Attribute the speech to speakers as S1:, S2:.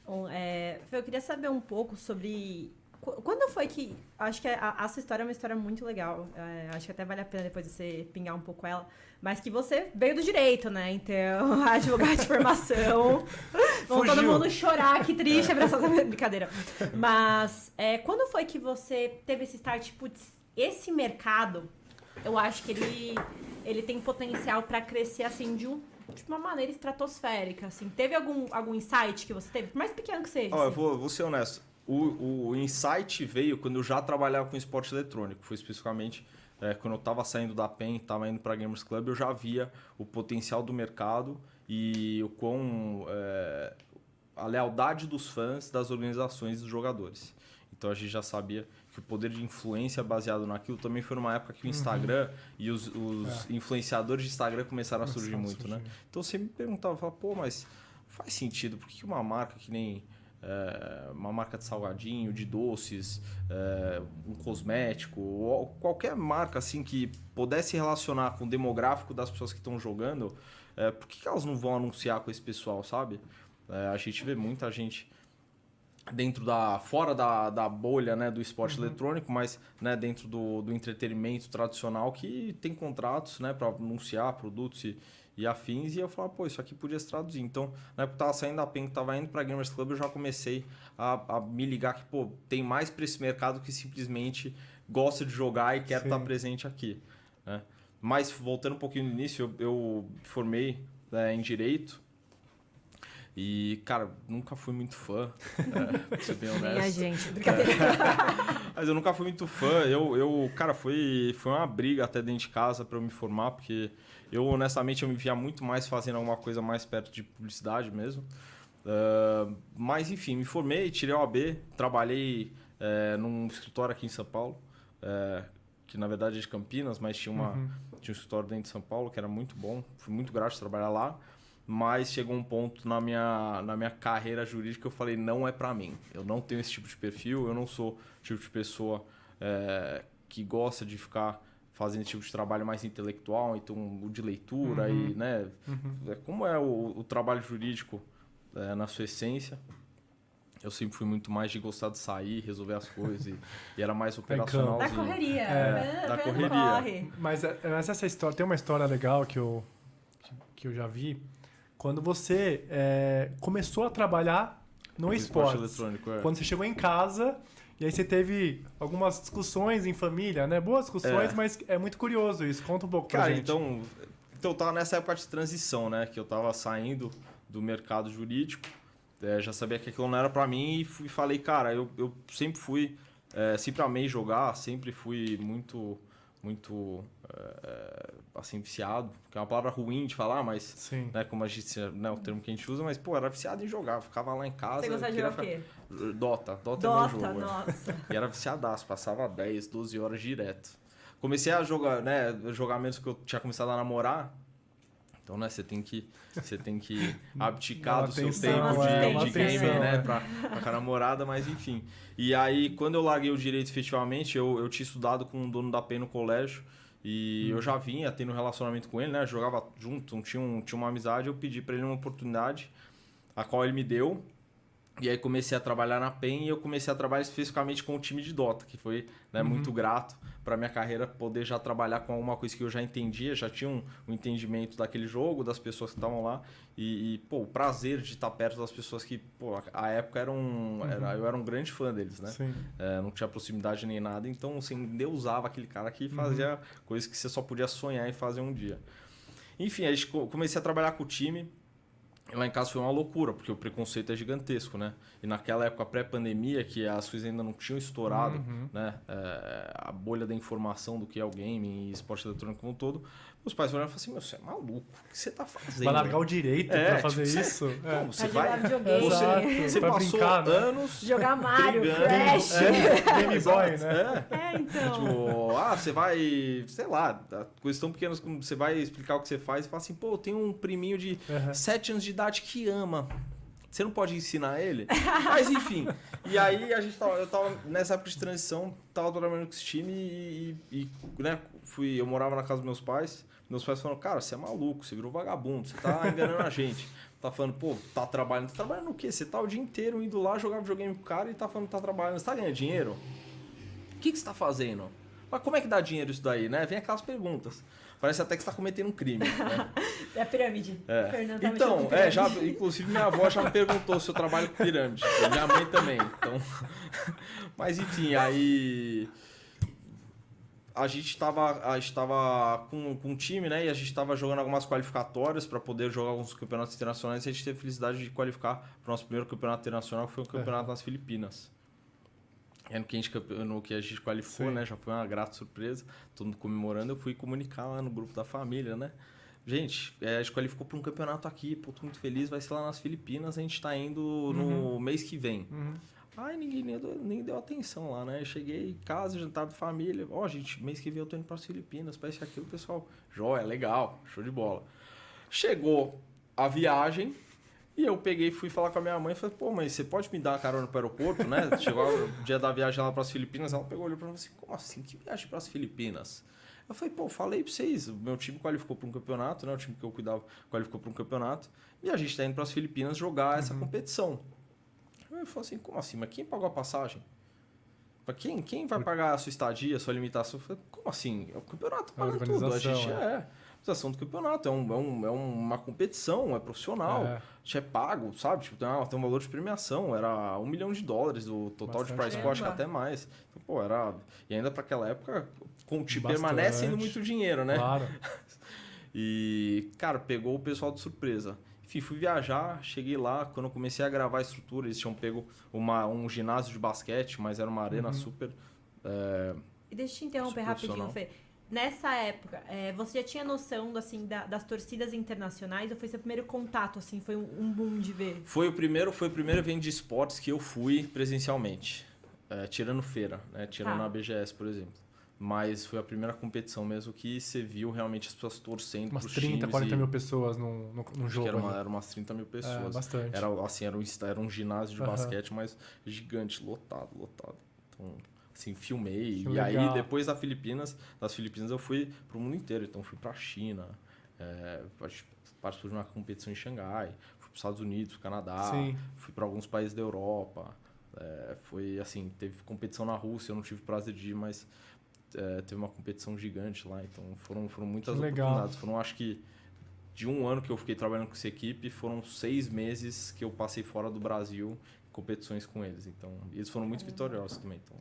S1: Bom, eu queria saber um pouco sobre... Quando foi que... Acho que a sua história é uma história muito legal. Acho que até vale a pena depois você pingar um pouco ela. Mas que você veio do direito, né? Então, advogado de formação. Vamos todo mundo chorar, que triste, abraçar essa brincadeira. Mas, quando foi que você teve esse start? Putz, esse mercado, eu acho que ele tem potencial para crescer, assim, de uma maneira estratosférica, assim. Teve algum insight que você teve? Por mais pequeno que seja.
S2: Eu vou ser honesto. O insight veio quando eu já trabalhava com esporte eletrônico. Foi especificamente quando eu estava saindo da PEN, estava indo para a Gamers Club, eu já via o potencial do mercado e o quão a lealdade dos fãs das organizações dos jogadores. Então a gente já sabia que o poder de influência baseado naquilo também foi numa época que o Instagram e os influenciadores de Instagram começaram a surgir muito, né? Então você me perguntava, pô, mas faz sentido, por que uma marca que nem uma marca de salgadinho, de doces, um cosmético, ou qualquer marca assim que pudesse relacionar com o demográfico das pessoas que estão jogando, por que elas não vão anunciar com esse pessoal, sabe? A gente vê muita gente fora da bolha, né, do esporte eletrônico, mas, né, dentro do entretenimento tradicional que tem contratos, né, para anunciar produtos e afins, e eu falava, pô, isso aqui podia se traduzir. Então, na época que eu tava saindo da PEN, que tava indo para Gamers Club, eu já comecei a me ligar que, pô, tem mais para esse mercado que simplesmente gosta de jogar e quer estar presente aqui, né? Mas, voltando um pouquinho no início, eu formei em Direito. E, cara, nunca fui muito fã, pra ser bem honesto.
S1: Minha gente, brincadeira.
S2: Mas eu nunca fui muito fã. Cara, foi uma briga até dentro de casa para eu me formar, porque honestamente, eu me via muito mais fazendo alguma coisa mais perto de publicidade mesmo. Mas, enfim, me formei, tirei o AB, trabalhei num escritório aqui em São Paulo, que na verdade é de Campinas, mas tinha um escritório dentro de São Paulo que era muito bom. Fui muito grato de trabalhar lá. Mas chegou um ponto na minha carreira jurídica que eu falei, não é pra mim. Eu não tenho esse tipo de perfil, eu não sou o tipo de pessoa que gosta de ficar fazendo esse tipo de trabalho mais intelectual, então o de leitura e, né, como é o trabalho jurídico na sua essência. Eu sempre fui muito mais de gostar de sair, resolver as coisas e era mais operacional.
S1: Da correria.
S2: Da correria.
S3: Mas essa história, tem uma história legal que eu já vi. Quando você começou a trabalhar no esporte
S2: eletrônico,
S3: quando você chegou em casa e aí você teve algumas discussões em família, né? Boas discussões, mas é muito curioso isso. Conta um pouco pra gente.
S2: Então eu tava nessa época de transição, né? Que eu tava saindo do mercado jurídico, já sabia que aquilo não era pra mim e falei, cara, eu sempre fui, sempre amei jogar, sempre fui muito assim, viciado, que é uma palavra ruim de falar, mas né, como a gente, né, o termo que a gente usa, mas pô, era viciado em jogar, ficava lá em casa.
S1: Você gostava de jogar o quê?
S2: Dota é meu jogo.
S1: Nossa.
S2: E era viciadaço, passava 10, 12 horas direto. Comecei a jogar, né, menos que eu tinha começado a namorar. Então, né, você tem que abdicar do seu tempo de game, né, pra namorada, mas enfim. E aí, quando eu larguei o direito efetivamente, eu tinha estudado com um dono da PEN no colégio e eu já vinha tendo um relacionamento com ele, né, jogava junto, tinha uma amizade, eu pedi pra ele uma oportunidade, a qual ele me deu. E aí comecei a trabalhar na PEN e eu comecei a trabalhar especificamente com o time de Dota, que foi, né, muito grato para minha carreira poder já trabalhar com alguma coisa que eu já entendia, já tinha um entendimento daquele jogo, das pessoas que estavam lá e pô, o prazer de estar perto das pessoas que, pô, a época eu era um grande fã deles, né? Não tinha proximidade nem nada, então assim, eu usava aquele cara que fazia coisas que você só podia sonhar em fazer um dia. Enfim, aí comecei a trabalhar com o time. Lá em casa foi uma loucura, porque o preconceito é gigantesco, né? E naquela época pré-pandemia, que as coisas ainda não tinham estourado, né? A bolha da informação do que é o game e esporte eletrônico como um todo, meus pais olharam e falaram assim, meu, você é maluco, o que você tá fazendo?
S3: Vai largar o direito pra fazer isso?
S2: Como? Você
S1: vai
S2: você
S3: pra
S2: passou
S3: brincar, né?
S2: anos
S1: jogar Mario,
S2: brigando,
S1: Crash.
S3: Game Boy, né?
S1: Então.
S2: Tipo, você vai, sei lá, coisas tão pequenas como você vai explicar o que você faz e fala assim, pô, eu tenho um priminho de 7 anos de idade que ama. Você não pode ensinar ele? Mas enfim. E aí eu tava nessa época de transição, tava trabalhando com esse time e né, eu morava na casa dos meus pais, Meus pais falaram, cara, você é maluco, você virou vagabundo, você tá enganando a gente. Tá falando, pô, tá trabalhando o quê? Você tá o dia inteiro indo lá jogar videogame com o cara e tá falando que tá trabalhando. Você tá ganhando dinheiro? O que você tá fazendo? Mas como é que dá dinheiro isso daí, né? Vem aquelas perguntas. Parece até que você tá cometendo um crime, né?
S1: É a pirâmide.
S2: É.
S1: Fernando tá
S2: Então,
S1: mexendo com pirâmide.
S2: já, inclusive minha avó já me perguntou se eu trabalho com pirâmide. E minha mãe também, então... Mas enfim, aí... A gente tava com um time, né? E a gente tava jogando algumas qualificatórias para poder jogar alguns campeonatos internacionais. E a gente teve a felicidade de qualificar para o nosso primeiro campeonato internacional, que foi um campeonato nas Filipinas. No que a gente qualificou, né? Já foi uma grata surpresa. Todo mundo comemorando. Eu fui comunicar lá no grupo da família, né? Gente, a gente qualificou para um campeonato aqui. Pô, tô muito feliz. Vai ser lá nas Filipinas. A gente tá indo no mês que vem. Ai, ninguém nem deu atenção lá, né? Eu cheguei em casa, jantar de família. Ó, gente, mês que vem eu tô indo para as Filipinas. Parece aquilo, pessoal. Joia, legal. Show de bola. Chegou a viagem. E eu peguei e fui falar com a minha mãe e falei, pô, mãe, você pode me dar carona pro aeroporto, né? Chegou o dia da viagem lá para as Filipinas, ela pegou e olhou pra mim e falou assim, como assim? Que viagem para as Filipinas? Eu falei, pô, falei pra vocês, o meu time qualificou para um campeonato, né? O time que eu cuidava qualificou para um campeonato. E a gente tá indo para as Filipinas jogar essa competição. Eu falei assim, como assim? Mas quem pagou a passagem? Quem vai pagar a sua estadia, a sua limitação? Eu falei, como assim? O campeonato paga tudo. A gente organização do campeonato, é uma competição, é profissional, a gente é pago, sabe? Tipo, tem um valor de premiação, era $1 milhão do total de prize pool, acho que até mais. Então, pô, e ainda para aquela época, permanece indo muito dinheiro, né?
S3: Claro.
S2: E, cara, pegou o pessoal de surpresa. Enfim, fui viajar, cheguei lá, quando eu comecei a gravar a estrutura, eles tinham pego um ginásio de basquete, mas era uma arena super...
S1: E deixa eu te interromper rapidinho, Fê. Nessa época, você já tinha noção assim, das torcidas internacionais ou foi seu primeiro contato? Assim, foi um boom de ver?
S2: Foi o primeiro evento de esportes que eu fui presencialmente. Tirando feira, né? Tirando a BGS, por exemplo. Mas foi a primeira competição mesmo que você viu realmente as pessoas torcendo
S3: umas
S2: pros
S3: 30, 40 mil pessoas num jogo.
S2: Eram umas 30 mil pessoas.
S3: Bastante.
S2: Era um ginásio de basquete, mas gigante, lotado. Então, assim, filmei.
S3: Que
S2: e
S3: legal.
S2: aí, depois das Filipinas eu fui pro mundo inteiro. Então, fui pra China, participei de uma competição em Xangai, fui pros Estados Unidos, Canadá, fui para alguns países da Europa. Foi assim, teve competição na Rússia, eu não tive prazer de ir, mas teve uma competição gigante lá. Então, foram muitas oportunidades. Foram, acho que, de um ano que eu fiquei trabalhando com essa equipe, foram 6 meses que eu passei fora do Brasil em competições com eles. Então, eles foram muito vitoriosos também. Então,